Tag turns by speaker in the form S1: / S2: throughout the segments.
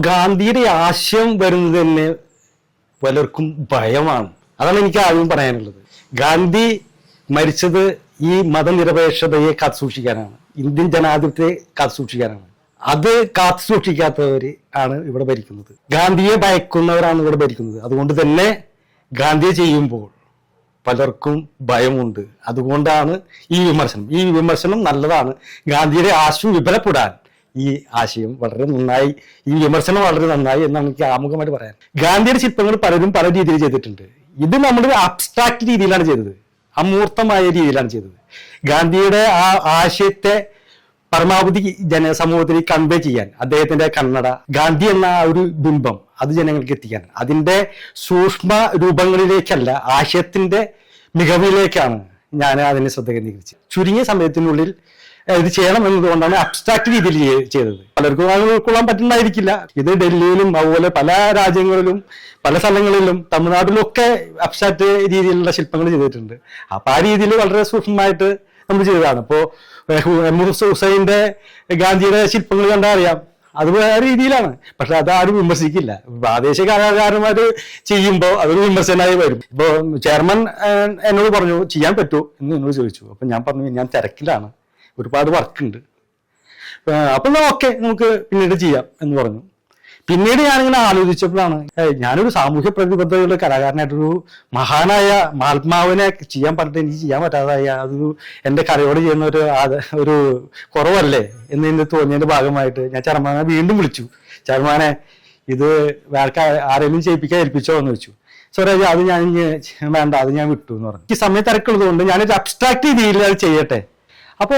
S1: ഗാന്ധിയുടെ ആശയം വരുന്നത് തന്നെ പലർക്കും ഭയമാണ്. അതാണ് എനിക്ക് ആദ്യം പറയാനുള്ളത്. ഗാന്ധി മരിച്ചത് ഈ മതനിരപേക്ഷതയെ കാത്തുസൂക്ഷിക്കാനാണ്, ഇന്ത്യൻ ജനാധിപത്യത്തെ കാത്തുസൂക്ഷിക്കാനാണ്. അത് കാത്തുസൂക്ഷിക്കാത്തവര് ആണ് ഇവിടെ ഭരിക്കുന്നത്. ഗാന്ധിയെ ഭയക്കുന്നവരാണ് ഇവിടെ ഭരിക്കുന്നത്. അതുകൊണ്ട് തന്നെ ഗാന്ധിയെ ചെയ്യുമ്പോൾ പലർക്കും ഭയമുണ്ട്. അതുകൊണ്ടാണ് ഈ വിമർശനം നല്ലതാണ്. ഗാന്ധിയുടെ ആശയം വിപുലപ്പെടാൻ ഈ ആശയം വളരെ നന്നായി, ഈ വിമർശനം വളരെ നന്നായി എന്നാണ് എനിക്ക് ആമുഖമായിട്ട് പറയാൻ. ഗാന്ധിയുടെ ശില്പങ്ങൾ പലരും പല രീതിയിൽ ചെയ്തിട്ടുണ്ട്. ഇത് നമ്മൾ അബ്സ്ട്രാക്ട് രീതിയിലാണ് ചെയ്തത്, അമൂർത്തമായ രീതിയിലാണ് ചെയ്തത്. ഗാന്ധിയുടെ ആ ആശയത്തെ പരമാവധി ജനസമൂഹത്തിൽ കൺവേ ചെയ്യാൻ അദ്ദേഹത്തിന്റെ കണ്ണട, ഗാന്ധി എന്ന ആ ഒരു ബിംബം അത് ജനങ്ങൾക്ക് എത്തിക്കാൻ, അതിന്റെ സൂക്ഷ്മ രൂപങ്ങളിലേക്കല്ല, ആശയത്തിന്റെ മികവിലേക്കാണ് ഞാൻ അതിനെ ശ്രദ്ധ കേന്ദ്രീകരിച്ചത്. ചുരുങ്ങിയ സമയത്തിനുള്ളിൽ ഇത് ചെയ്യണം എന്നതുകൊണ്ടാണ് അബ്സ്ട്രാക്ട് രീതിയിൽ ചെയ്തത്. പലർക്കും അത് ഉൾക്കൊള്ളാൻ പറ്റുന്നതായിരിക്കില്ല. ഇത് ഡൽഹിയിലും അതുപോലെ പല രാജ്യങ്ങളിലും പല സ്ഥലങ്ങളിലും തമിഴ്നാട്ടിലും ഒക്കെ അബ്സ്ട്രാക്ട് രീതിയിലുള്ള ശില്പങ്ങൾ ചെയ്തിട്ടുണ്ട്. അപ്പൊ ആ രീതിയിൽ വളരെ സൂക്ഷ്മമായിട്ട് നമ്മൾ ചെയ്തതാണ്. ഇപ്പോ ഹുസൈന്റെ ഗാന്ധിയുടെ ശില്പങ്ങൾ കണ്ടാൽ അറിയാം, അത് വേറെ രീതിയിലാണ്. പക്ഷെ അത് ആരും വിമർശിക്കില്ല. പ്രാദേശിക കലാകാരന്മാര് ചെയ്യുമ്പോൾ അതൊരു വിമർശനമായി വരും. ഇപ്പൊ ചെയർമാൻ എന്നോട് പറഞ്ഞു ചെയ്യാൻ പറ്റുമോ എന്ന് എന്നോട് ചോദിച്ചു. അപ്പൊ ഞാൻ പറഞ്ഞു ഞാൻ തിരക്കിലാണ്, ഒരുപാട് വർക്കുണ്ട്, അപ്പൊ ഓക്കെ നമുക്ക് പിന്നീട് ചെയ്യാം എന്ന് പറഞ്ഞു. പിന്നീട് ഞാനിങ്ങനെ ആലോചിച്ചപ്പോഴാണ് ഞാനൊരു സാമൂഹ്യ പ്രതിബദ്ധതയുള്ള കലാകാരനായിട്ടൊരു മഹാനായ മഹാത്മാവിനെ ചെയ്യാൻ പറഞ്ഞിട്ട് എനിക്ക് ചെയ്യാൻ പറ്റാതായ അതൊരു എൻ്റെ കലയോട് ചെയ്യുന്ന ഒരു കുറവല്ലേ എന്ന് എനിക്ക് തോന്നിയതിന്റെ ഭാഗമായിട്ട് ഞാൻ ചെയർമാനെ വീണ്ടും വിളിച്ചു. ചെയർമാനെ ഇത് ആരെങ്കിലും ചെയ്യിപ്പിക്കാൻ ഏൽപ്പിച്ചോ എന്ന് വെച്ചു. സ്വരാജ് അത് ഞാൻ വേണ്ട, അത് ഞാൻ വിട്ടു എന്ന് പറഞ്ഞു. ഈ സമയത്ത് തിരക്കുള്ളത് കൊണ്ട് ഞാനൊരു അബ്സ്ട്രാക്ട് രീതിയിൽ അത് ചെയ്യട്ടെ. അപ്പോ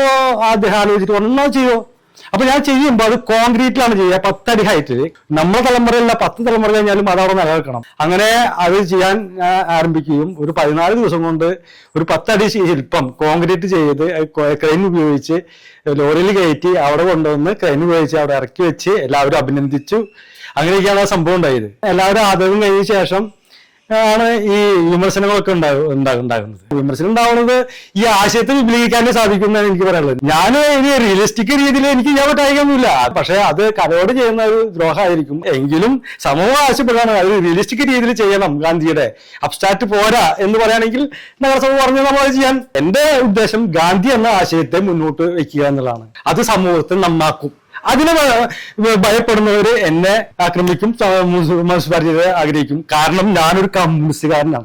S1: അദ്ദേഹം ആലോചിച്ചിട്ട് ഒന്നോ ചെയ്യോ. അപ്പൊ ഞാൻ ചെയ്യുമ്പോൾ അത് കോൺക്രീറ്റിലാണ് ചെയ്യുക, 10 അടി ഹൈറ്റിൽ. നമ്മുടെ തലമുറയിലുള്ള 10 തലമുറ കഴിഞ്ഞാലും അതവിടെ നിലനിൽക്കണം. അങ്ങനെ അത് ചെയ്യാൻ ആരംഭിക്കുകയും ഒരു 14 ദിവസം കൊണ്ട് ഒരു 10 അടി ശില്പം കോൺക്രീറ്റ് ചെയ്ത് ക്രെയിൻ ഉപയോഗിച്ച് ലോറിയിൽ കയറ്റി അവിടെ കൊണ്ടുവന്ന് ക്രെയിൻ ഉപയോഗിച്ച് അവിടെ ഇറക്കി വെച്ച് എല്ലാവരും അഭിനന്ദിച്ചു. അങ്ങനെയൊക്കെയാണ് ആ സംഭവം ഉണ്ടായത്. എല്ലാവരും ആദരവും കഴിഞ്ഞ ശേഷം ആണ് ഈ വിമർശനങ്ങളൊക്കെ ഉണ്ടാകുന്നത്. വിമർശനം ഉണ്ടാവുന്നത് ഈ ആശയത്തെ വിപുലീകരിക്കാനേ സാധിക്കുന്നതാണ് എനിക്ക് പറയാനുള്ളത്. ഞാൻ ഇനി റിയലിസ്റ്റിക് രീതിയിൽ എനിക്ക് ചെയ്യാൻ പറ്റായിക്കൊന്നുമില്ല. പക്ഷെ അത് കലയോട് ചെയ്യുന്ന ഒരു ദ്രോഹമായിരിക്കും. എങ്കിലും സമൂഹം ആവശ്യപ്പെടുകയാണ് അത് റിയലിസ്റ്റിക് രീതിയിൽ ചെയ്യണം. ഗാന്ധിയുടെ അബ്സ്ട്രാക്ട് പോരാ എന്ന് പറയുകയാണെങ്കിൽ നഗരസഭ പറഞ്ഞു നമ്മൾ ചെയ്യാൻ. എന്റെ ഉദ്ദേശം ഗാന്ധി എന്ന ആശയത്തെ മുന്നോട്ട് വെക്കുക എന്നുള്ളതാണ്. അത് സമൂഹത്തെ നന്നാക്കും. അതിനെ ഭയപ്പെടുന്നവര് എന്നെ ആക്രമിക്കും, മുനിസിപ്പാലിറ്റിയെ ആഗ്രഹിക്കും. കാരണം ഞാനൊരു കമ്മ്യൂണിസ്റ്റുകാരനാണ്.